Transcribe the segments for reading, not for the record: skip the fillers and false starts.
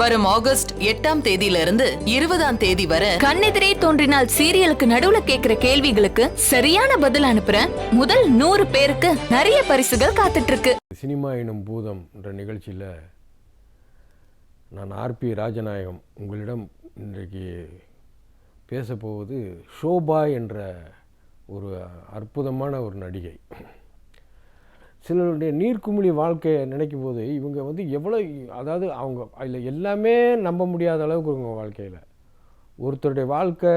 வரும் ஆகஸ்ட் 8ஆம் தேதியிலிருந்து 20ஆம் தேதி வரை கண்ணெதிரே தோன்றினால் சீரியலுக்கு நடுவுல கேக்குற கேள்விகளுக்கு சரியான பதில் அனுப்புற முதல் 100 பேருக்கு நிறைய பரிசுகள் காத்துட்டு இருக்கு. சினிமா எனும் பூதம் என்ற நிகழ்ச்சியில் நான் ஆர்பி ராஜநாயகம் உங்களிடம் இன்றைக்கு பேசப்போவது ஷோபா என்ற ஒரு அற்புதமான ஒரு நடிகை. சிலருடைய நீர்க்குமிழி வாழ்க்கையை நினைக்கும் போது இவங்க எவ்வளோ, அதாவது அவங்க அதில் எல்லாமே நம்ப முடியாத அளவுக்கு இவங்க வாழ்க்கையில் ஒருத்தருடைய வாழ்க்கை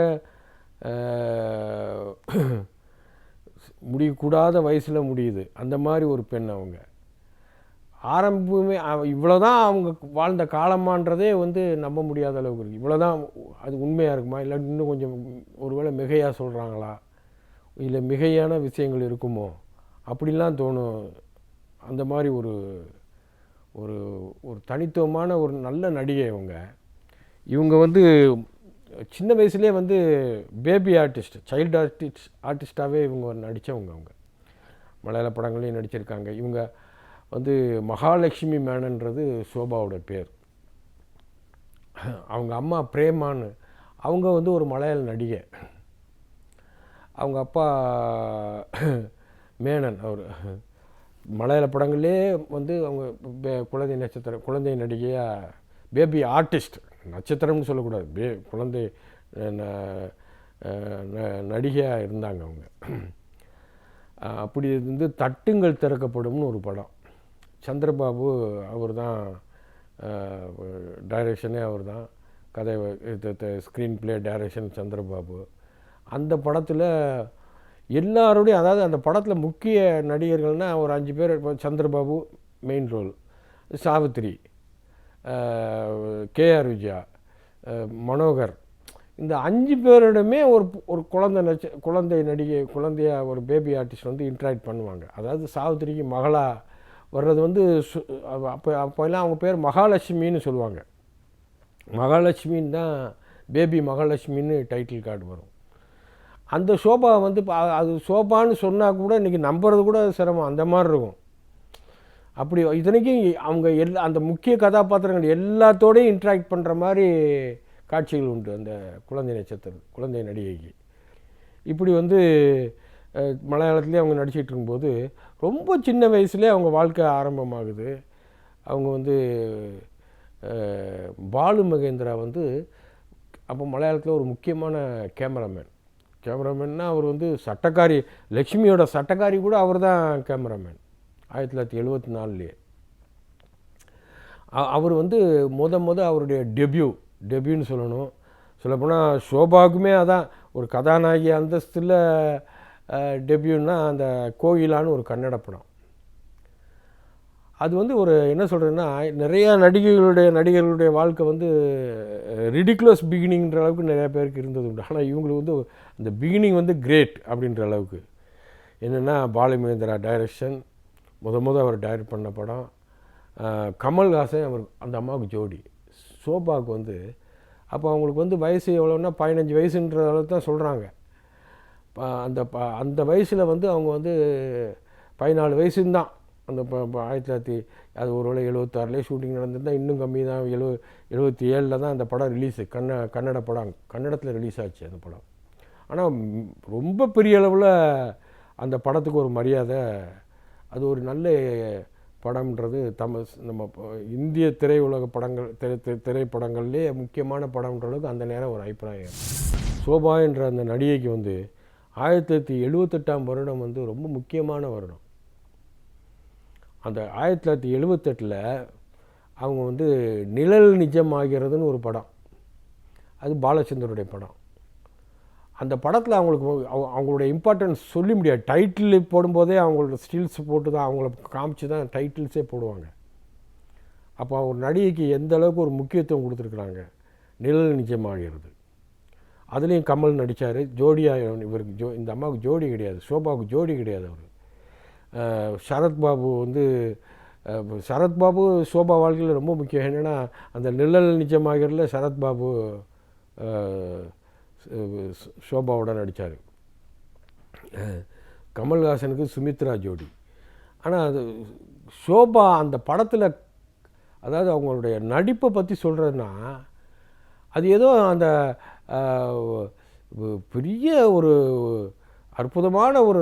முடியக்கூடாத வயசில் முடியுது. அந்த மாதிரி ஒரு பெண் அவங்க. ஆரம்பமே இவ்வளோதான் அவங்க வாழ்ந்த காலமான்றதே நம்ப முடியாத அளவுக்கு இருக்குது. இவ்வளோதான், அது உண்மையாக இருக்குமா, இல்லை இன்னும் கொஞ்சம் ஒருவேளை மிகையாக சொல்கிறாங்களா, இல்லை மிகையான விஷயங்கள் இருக்குமோ அப்படிலாம் தோணும். அந்த மாதிரி ஒரு ஒரு ஒரு தனித்துவமான ஒரு நல்ல நடிகை இவங்க சின்ன வயசுலேயே பேபி ஆர்டிஸ்ட், சைல்டு ஆர்டிஸ்டாகவே இவங்க நடித்தவங்க. அவங்க மலையாள படங்களையும் நடிச்சிருக்காங்க. இவங்க மகாலட்சுமி மேனன்றது ஷோபாவோட பேர். அவங்க அம்மா பிரேமான்னு, அவங்க ஒரு மலையாள நடிகை. அவங்க அப்பா மேனன், அவர் மலையாள படங்களே அவங்க குழந்தை நட்சத்திரம், குழந்தை நடிகையாக, பேபி ஆர்டிஸ்ட், நட்சத்திரம்னு சொல்லக்கூடாது, குழந்தை நடிகையாக இருந்தாங்க அவங்க. அப்படி தட்டுங்கள் திறக்கப்படும்னு ஒரு படம், சந்திரபாபு அவர் தான் டைரக்ஷனே, அவர் தான் கதை, ஸ்க்ரீன் பிளே டைரக்ஷன் சந்திரபாபு. அந்த படத்தில் எல்லாரோடையும், அதாவது அந்த படத்தில் முக்கிய நடிகர்கள்னால் ஒரு 5 பேர். Chandrababu main role, Savitri, KR Vijaya, Manohar, இந்த 5 பேரிடமே ஒரு குழந்தை நடிகை, குழந்தையாக ஒரு பேபி ஆர்டிஸ்ட் இன்ட்ராக்ட் பண்ணுவாங்க. அதாவது சாவித்திரிக்கு மகளாக வர்றது அப்போல்லாம் அவங்க பேர் மகாலட்சுமின்னு சொல்லுவாங்க. மகாலட்சுமின்னு தான், பேபி மகாலட்சுமின்னு டைட்டில் கார்டு வரும். அந்த ஷோபா அது ஷோபான்னு சொன்னால் கூட இன்றைக்கி நம்புறது கூட சிரமம், அந்த மாதிரி இருக்கும். அப்படி இத்தனைக்கும் அவங்க அந்த முக்கிய கதாபாத்திரங்கள் எல்லாத்தோடையும் இன்ட்ராக்ட் பண்ணுற மாதிரி காட்சிகள் உண்டு அந்த குழந்தை நட்சத்திரம், குழந்தை நடிகைக்கு. இப்படி மலையாளத்துலேயே அவங்க நடிச்சிட்டு இருக்கும்போது ரொம்ப சின்ன வயசுலேயே அவங்க வாழ்க்கை ஆரம்பமாகுது. அவங்க பாலு மகேந்திரா அப்போ மலையாளத்தில் ஒரு முக்கியமான கேமராமேன்னா அவர் சட்டக்காரி, லக்ஷ்மியோட சட்டக்காரி கூட அவர் தான் கேமராமேன் 1974. அவர் அவருடைய டெபியூன்னு சொல்லணும். சொல்லப்போனால் ஷோபாவுக்குமே அதான் ஒரு கதாநாயகி அந்தஸ்தில் டெபியூன்னா அந்த கோயிலான்னு ஒரு கன்னட படம். அது ஒரு என்ன சொல்கிறதுன்னா, நிறையா நடிகர்களுடைய வாழ்க்கை ரிடிகுலஸ் பிகினிங்கிற அளவுக்கு நிறையா பேருக்கு இருந்தது உண்டு. ஆனால் இவங்களுக்கு அந்த பிகினிங் கிரேட் அப்படின்ற அளவுக்கு. என்னென்னா, பாலுமகேந்திரா டைரக்ஷன், அவர் டைரக்ட் பண்ண படம். கமல்ஹாசன் அவர் அந்த அம்மாவுக்கு ஜோடி. ஷோபாவுக்கு அப்போ அவங்களுக்கு வயசு எவ்வளோன்னா 15 வயசுன்ற அளவுக்கு தான் சொல்கிறாங்க. அந்த வயசில் அவங்க 14 வயசுன்னு தான். அந்த 1900 அது ஒருவேளை 76 ஷூட்டிங் நடந்திருந்தால் இன்னும் கம்மி தான். 77 தான் அந்த படம் ரிலீஸு. கன்னட படம் கன்னடத்தில் ரிலீஸ் ஆச்சு அந்த படம். ஆனால் ரொம்ப பெரிய அளவில் அந்த படத்துக்கு ஒரு மரியாதை. அது ஒரு நல்ல படம்ன்றது நம்ம இந்திய திரையுலக படங்கள், திரைப்படங்கள்லேயே முக்கியமான படம்ன்றளவுக்கு அந்த நேரம் ஒரு அபிப்பிராயம். ஷோபா என்ற அந்த நடிகைக்கு 1978ஆம் வருடம் ரொம்ப முக்கியமான வருடம். அந்த 1978 அவங்க நிழல் நிஜமாகிறதுன்னு ஒரு படம், அது பாலச்சந்தருடைய படம். அந்த படத்தில் அவங்களுடைய இம்பார்ட்டன்ஸ் சொல்லி முடியாது. டைட்டில் போடும்போதே அவங்களோட ஸ்டில்ஸ் போட்டு தான், அவங்கள காமிச்சு தான் டைட்டில்ஸே போடுவாங்க. அப்போ ஒரு நடிகைக்கு எந்த அளவுக்கு ஒரு முக்கியத்துவம் கொடுத்துருக்குறாங்க. நிழல் நிஜமாகிறது, அதுலேயும் கமல் நடித்தார் ஜோடியாக. இவருக்கு இந்த அம்மாவுக்கு ஜோடி கிடையாது, ஷோபாவுக்கு ஜோடி கிடையாது. அவர் சரத்பாபு சரத்பாபு ஷோபா வாழ்க்கையில் ரொம்ப முக்கியம். என்னென்னா, அந்த நிழல் நிஜமாகிறதுல சரத்பாபு ஷோபாவோட நடித்தார். கமல்ஹாசனுக்கு சுமித்ரா ஜோடி. ஆனால் அது ஷோபா அந்த படத்தில் அதாவது அவங்களுடைய நடிப்பை பற்றி சொல்கிறதுனா அது ஏதோ அந்த பெரிய ஒரு அற்புதமான ஒரு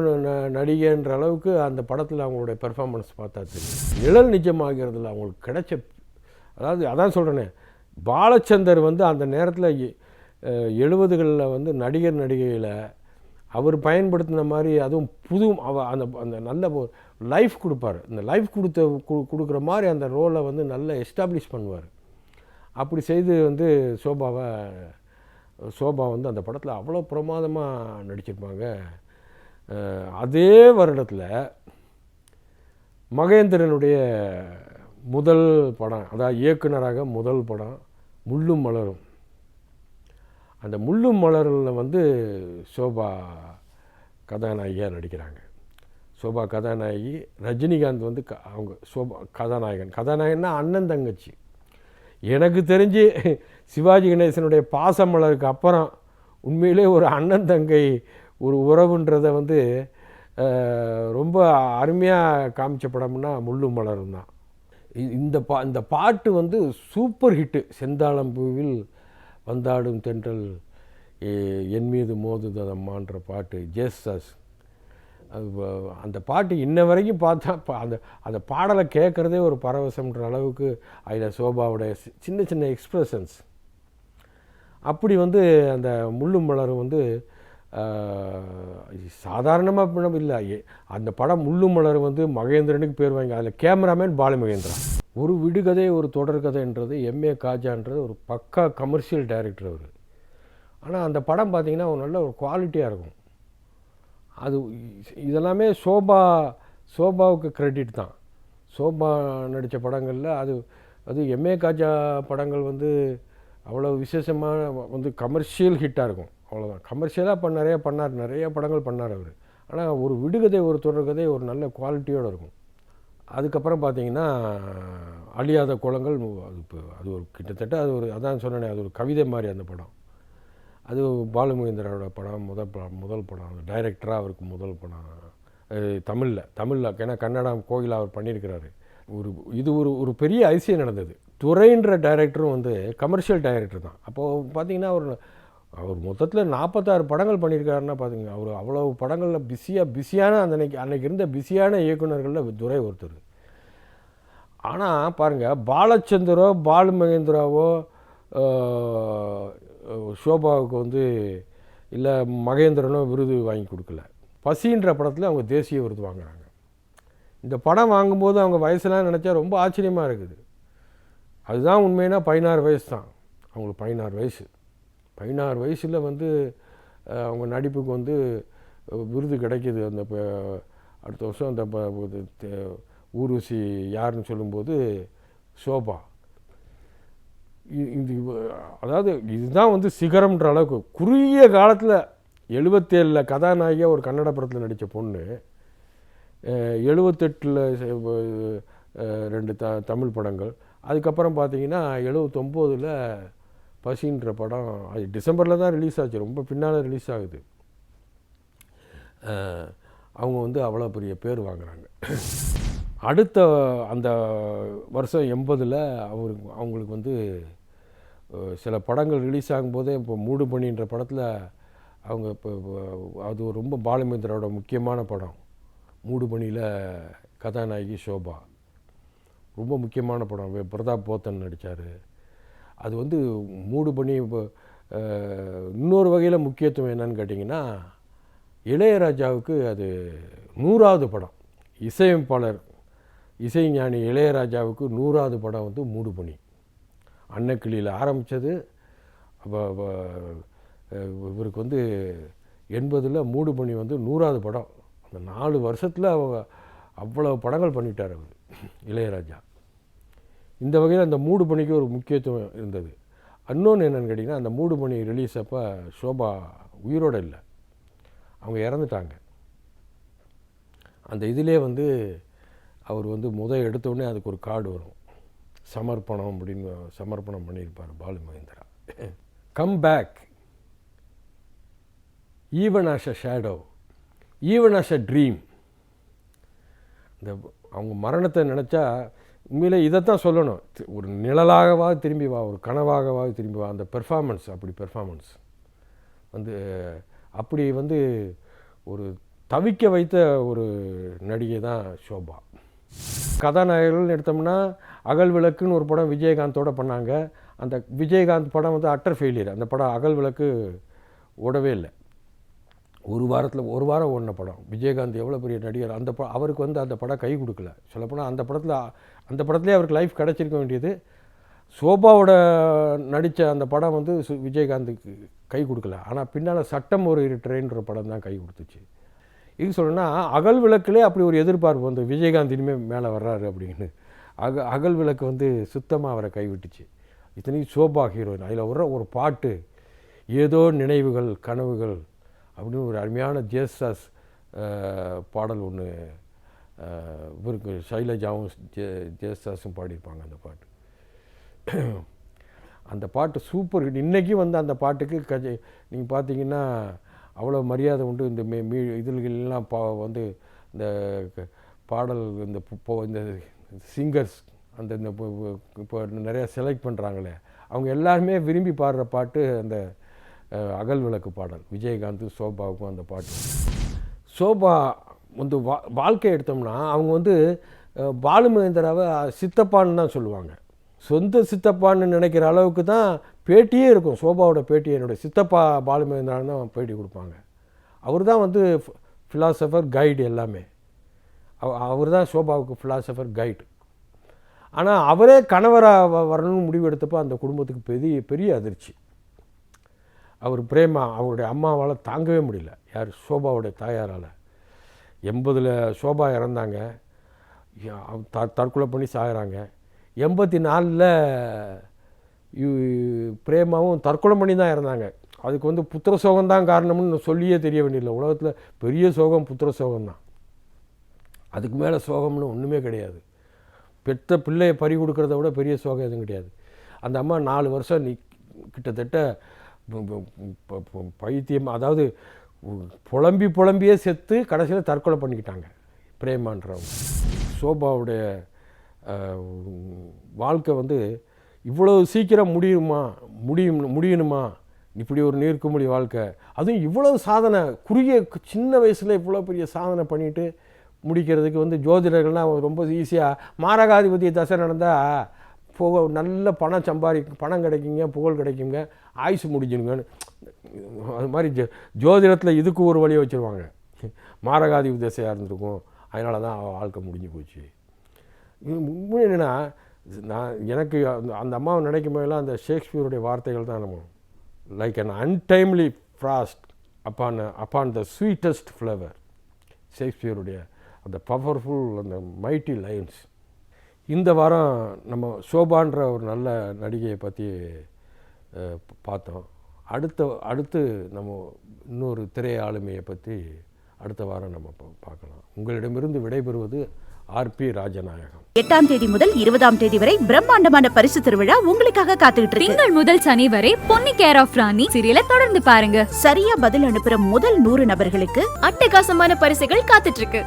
நடிகைன்ற அளவுக்கு அந்த படத்தில் அவங்களுடைய பெர்ஃபார்மன்ஸ் பார்த்தா தெரியும். நிழல் நிஜமாகிறதுல அவங்களுக்கு கிடைச்ச, அதாவது அதான் சொல்கிறேனே, பாலச்சந்தர் வந்து அந்த நேரத்தில் 70களில் வந்து நடிகர் நடிகையில் அவர் பயன்படுத்தின மாதிரி, அதுவும் புது அந்த அந்த நல்ல லைஃப் கொடுப்பார். இந்த லைஃப் கொடுக்குற மாதிரி அந்த ரோலை வந்து நல்லா எஸ்டாப்ளிஷ் பண்ணுவார். அப்படி செய்து வந்து சோபா வந்து அந்த படத்தில் அவ்வளோ பிரமாதமாக நடிச்சிருப்பாங்க. அதே வருடத்தில் மகேந்திரனுடைய முதல் படம், அதாவது இயக்குனராக முதல் படம் முள்ளும் மலரும். அந்த முள்ளும் மலரில் வந்து சோபா கதாநாயகியாக நடிக்கிறாங்க. சோபா கதாநாயகி, ரஜினிகாந்த் வந்து அவங்க சோபா கதாநாயகன்னா அண்ணன் தங்கச்சி. எனக்கு தெரிஞ்சு சிவாஜி கணேசனுடைய பாசமலருக்கு அப்புறம் உண்மையிலே ஒரு அண்ணன் தங்கை ஒரு உறவுன்றதை வந்து ரொம்ப அருமையாக காமிச்ச படம்னா முள்ளும் மலரும் தான். இந்த பாட்டு வந்து சூப்பர் ஹிட்டு. செந்தாளம்பூவில் வந்தாடும் தென்றல் என் மீது மோதுதம்மான்ற பாட்டு ஜேசஸ். அந்த பாட்டு இன்ன வரைக்கும் பார்த்தா அந்த பாடலை கேட்குறதே ஒரு பரவசம்ன்ற அளவுக்கு அதில் சோபாவுடைய சின்ன சின்ன எக்ஸ்ப்ரெஷன்ஸ். அப்படி வந்து அந்த முள்ளும் மலரும் வந்து சாதாரணமாக இல்லை. அந்த படம் முள்ளும் மலரும் வந்து மகேந்திரனுக்கு பேர் வாங்கி, அதில் கேமராமேன் பாலுமகேந்திரா. ஒரு விடுகதை ஒரு தொடர்கதைன்றது எம்ஏ காஜான்றது ஒரு பக்கா கமர்ஷியல் டைரக்டர் அவர். ஆனால் அந்த படம் பார்த்திங்கன்னா ஒரு நல்ல ஒரு குவாலிட்டியாக இருக்கும். அது இதெல்லாமே சோபாவுக்கு கிரெடிட் தான். சோபா நடித்த படங்களில் அது எம்ஏ காஜா படங்கள் வந்து அவ்வளோ விசேஷமான வந்து கமர்ஷியல் ஹிட்டாக இருக்கும். அவ்வளோதான். கமர்ஷியலாக நிறைய படங்கள் பண்ணார் அவர். ஆனால் ஒரு விடுகதை ஒரு தொடர்கதை ஒரு நல்ல குவாலிட்டியோடு இருக்கும். அதுக்கப்புறம் பார்த்திங்கன்னா அழியாத குளங்கள், அது ஒரு கிட்டத்தட்ட அதான் சொன்னேனே, அது ஒரு கவிதை மாதிரி அந்த படம். அது பாலுமகேந்திராவோட படம், முதல் படம். டைரக்டராக அவருக்கு முதல் படம் தமிழில். ஏன்னா கன்னடம் கோகிலா அவர் பண்ணியிருக்கிறாரு. இது ஒரு பெரிய அதிசயம் நடந்தது. துரைன்ற டைரக்டரும் வந்து கமர்ஷியல் டைரக்டர் தான். அப்போது பார்த்திங்கன்னா அவர் மொத்தத்தில் 46 படங்கள் பண்ணியிருக்காருன்னா பார்த்திங்க. அவர் அவ்வளோ படங்களில் பிஸியான அன்னைக்கு இருந்த பிஸியான இயக்குநர்களில் துரை ஒருத்தர். ஆனால் பாருங்கள், பாலச்சந்தரோ பாலுமகேந்திராவோ சோபாவுக்கு வந்து இல்லை மகேந்திரனோ விருது வாங்கி கொடுக்கல. பசின்ற படத்தில் அவங்க தேசிய விருது வாங்குகிறாங்க. இந்த படம் வாங்கும்போது அவங்க வயசுலாம் நினச்சா ரொம்ப ஆச்சரியமாக இருக்குது. அதுதான் உண்மைன்னா 16 வயசு தான் அவங்களுக்கு. 16 வயசில் வந்து அவங்க நடிப்புக்கு வந்து விருது கிடைக்கிது. அந்த அடுத்த வருஷம் அந்த ஊர்வசி யாருன்னு சொல்லும்போது சோபா. அதாவது இதுதான் வந்து சிகரம்ன்ற அளவுக்கு குறுகிய காலத்தில் 77 கதாநாயகியாக ஒரு கன்னட படத்தில் நடித்த பொண்ணு, 78 2 தமிழ் படங்கள். அதுக்கப்புறம் பார்த்திங்கன்னா 79 பசின்ற படம். அது டிசம்பரில் தான் ரிலீஸ் ஆச்சு, ரொம்ப பின்னால் ரிலீஸ் ஆகுது. அவங்க வந்து அவ்வளோ பெரிய பேர் வாங்குகிறாங்க. அடுத்த அந்த வருஷம் 80 அவங்களுக்கு வந்து சில படங்கள் ரிலீஸ் ஆகும்போதே, இப்போ மூடு பனின்ற படத்தில் அவங்க அது ரொம்ப பாலுமகேந்திராவோட முக்கியமான படம். மூடு பனியில் கதாநாயகி சோபா ரொம்ப முக்கியமான படம். பிரதாப் போத்தன் நடித்தார். அது வந்து மூடு பனி இன்னொரு வகையில் முக்கியத்துவம் என்னன்னு கேட்டிங்கன்னா, இளையராஜாவுக்கு அது 100வது படம். இசையமைப்பாளர் இசைஞானி இளையராஜாவுக்கு 100வது படம் வந்து மூடு பனி. அன்னக்கிளியில் ஆரம்பித்தது. இவருக்கு வந்து 80 மூடு பனி வந்து 100வது படம். அந்த 4 வருஷத்தில் அவ்வளோ படங்கள் பண்ணிட்டார் அவர் இளையராஜா. இந்த வகையில் அந்த மூடு பனிக்கு ஒரு முக்கியத்துவம் இருந்தது. இன்னொன்று என்னென்னு கேட்டிங்கன்னா, அந்த மூடு பனி ரிலீஸ் அப்போ சோபா உயிரோடு இல்லை, அவங்க இறந்துட்டாங்க. அந்த இதிலே வந்து அவர் வந்து எடுத்தோடனே அதுக்கு ஒரு கார்டு வரும், சமர்ப்பணம் அப்படின்னு சமர்ப்பணம் பண்ணியிருப்பார் Balu Mahendra. Come back even as a shadow, even as a dream. இந்த அவங்க மரணத்தை நினச்சா உண்மையிலே இதைத்தான் சொல்லணும். ஒரு நிழலாகவாது திரும்பி வா, ஒரு கனவாகவாது திரும்பி வா. அந்த பெர்ஃபார்மன்ஸ் வந்து அப்படி வந்து ஒரு தவிக்க வைத்த ஒரு நடிகை தான் ஷோபா. கதாநாயகர்கள்னு எடுத்தோம்னா அகல் விளக்குன்னு ஒரு படம் விஜயகாந்தோடு பண்ணாங்க. அந்த விஜயகாந்த் படம் வந்து அட்டர் ஃபெயிலியர். அந்த படம் அகல் விளக்கு ஓடவே இல்லை. ஒரு வாரம் ஓடின படம். விஜயகாந்த் எவ்வளோ பெரிய நடிகர். அவருக்கு வந்து அந்த படம் கை கொடுக்கல. சொல்லப்போனால் அந்த படத்துலேயே அவருக்கு லைஃப் கிடச்சிருக்க வேண்டியது. சோபாவோட நடித்த அந்த படம் வந்து விஜயகாந்துக்கு கை கொடுக்கல. ஆனால் பின்னால் சட்டம் ஒரு ட்ரெயின்ற படம் தான் கை கொடுத்துச்சு. இது சொல்லணும்னா அகல் விளக்குலே அப்படி ஒரு எதிர்பார்ப்பு வந்து விஜயகாந்த் இனிமேல் மேலே வர்றாரு அப்படின்னு. அகல் விளக்கு வந்து சுத்தமாக அவரை கைவிட்டுச்சு. இத்தனைக்கும் சோபா ஹீரோயின். அதில் ஒரு பாட்டு ஏதோ நினைவுகள் கனவுகள் அப்படின்னு ஒரு அருமையான ஜேசாஸ் பாடல் ஒன்று இவருக்கு சைலஜாவும் ஜேசாஸும் பாடியிருப்பாங்க. அந்த பாட்டு சூப்பர் ஹிட். இன்றைக்கும் வந்து அந்த பாட்டுக்கு நீங்கள் பார்த்தீங்கன்னா அவ்வளோ மரியாதை உண்டு. இந்த இதுலாம் வந்து இந்த பாடல் இந்த சிங்கர்ஸ் அந்த இப்போ நிறையா செலக்ட் பண்ணுறாங்களே, அவங்க எல்லாருமே விரும்பி பாடுற பாட்டு அந்த அகல் விளக்கு பாடல். விஜயகாந்த் சோபாவுக்கும் அந்த பாட்டு. சோபா வந்து வாழ்க்கை எடுத்தோம்னா அவங்க வந்து பாலுமகேந்திராவை சித்தப்பான்னு தான் சொல்லுவாங்க. சொந்த சித்தப்பான்னு நினைக்கிற அளவுக்கு தான் பேட்டியே இருக்கும். சோபாவோட பேட்டி என்னோட சித்தப்பா பாலுமகேந்திரான்னு தான் பேட்டி கொடுப்பாங்க. அவர் தான் வந்து ஃபிலாசபர் கைடு எல்லாமே. அவர் தான் சோபாவுக்கு ஃபிலாசபர் கைடு. ஆனால் அவரே கணவராக வரணும்னு முடிவு எடுத்தப்போ அந்த குடும்பத்துக்கு பெரிய அதிர்ச்சி. அவர் பிரேமா அவருடைய அம்மாவால் தாங்கவே முடியல. யார்? சோபாவுடைய தாயாரால். 80 சோபா இறந்தாங்க. தற்கொலை பண்ணி சாகிறாங்க. 84 பிரேமாவும் தற்கொலை பண்ணி தான் இறந்தாங்க. அதுக்கு வந்து புத்திர சோகம்தான் காரணம்னு சொல்லியே தெரிய வேண்டியதில்லை. உலகத்தில் பெரிய சோகம் புத்திர சோகம்தான். அதுக்கு மேலே சோகம்னு ஒன்றுமே கிடையாது. பெற்ற பிள்ளையை பறி கொடுக்கறத விட பெரிய சோகம் எதுவும் கிடையாது. அந்த அம்மா 4 வருஷம் கிட்டத்தட்ட பைத்தியம், அதாவது புலம்பியே செத்து கடைசியில் தற்கொலை பண்ணிக்கிட்டாங்க பிரேமான்றவங்க. சோபாவுடைய வாழ்க்கை வந்து இவ்வளோ சீக்கிரம் முடியணுமா இப்படி ஒரு நீர்க்குமிழி வாழ்க்கை. அதுவும் இவ்வளோ சாதனை, சின்ன வயசில் இவ்வளோ பெரிய சாதனை பண்ணிட்டு முடிக்கிறதுக்கு வந்து ஜோதிடர்கள்லாம் ரொம்ப ஈஸியாக மாரகாதிபதி தசை நடந்தால் நல்ல பணம் கிடைக்குங்க, புகழ் கிடைக்குங்க, ஆயுசு முடிஞ்சிடுங்கன்னு. அது மாதிரி ஜோதிடத்தில் இதுக்கு ஒரு வழியை வச்சுருவாங்க. மாரகாதிபதி தசையாக இருந்திருக்கும், அதனால தான் வாழ்க்கை முடிஞ்சு போச்சு. உண்மை என்னென்னா, எனக்கு அந்த அம்மாவை நினைக்கும் போதெல்லாம் அந்த ஷேக்ஸ்பியருடைய வார்த்தைகள் தான் நம்ம like an untimely frost upon the sweetest flower. ஷேக்ஸ்பியருடைய அந்த பவர்ஃபுல் அந்த மைட்டி லைன்ஸ். இந்த வாரம் நம்ம சோபான்ற ஒரு நல்ல நடிகையை பற்றி பார்த்தோம். அடுத்து நம்ம இன்னொரு திரை ஆளுமையை பற்றி அடுத்த வாரம் நம்ம பார்க்கலாம். உங்களிடமிருந்து விடைபெறுவது RP ராஜநாயகம். 8ஆம் தேதி முதல் 20ஆம் தேதி வரை பிரம்மாண்டமான பரிசு திருவிழா உங்களுக்காக காத்துக்கிட்டு இருக்கு. திங்கள் முதல் சனி வரை பொன்னி கேர் ஆஃப் ராணி சீரியலை தொடர்ந்து பாருங்க. சரியா பதில் அனுப்புற முதல் 100 நபர்களுக்கு அட்டகாசமான பரிசுகள் காத்துட்டு இருக்கு.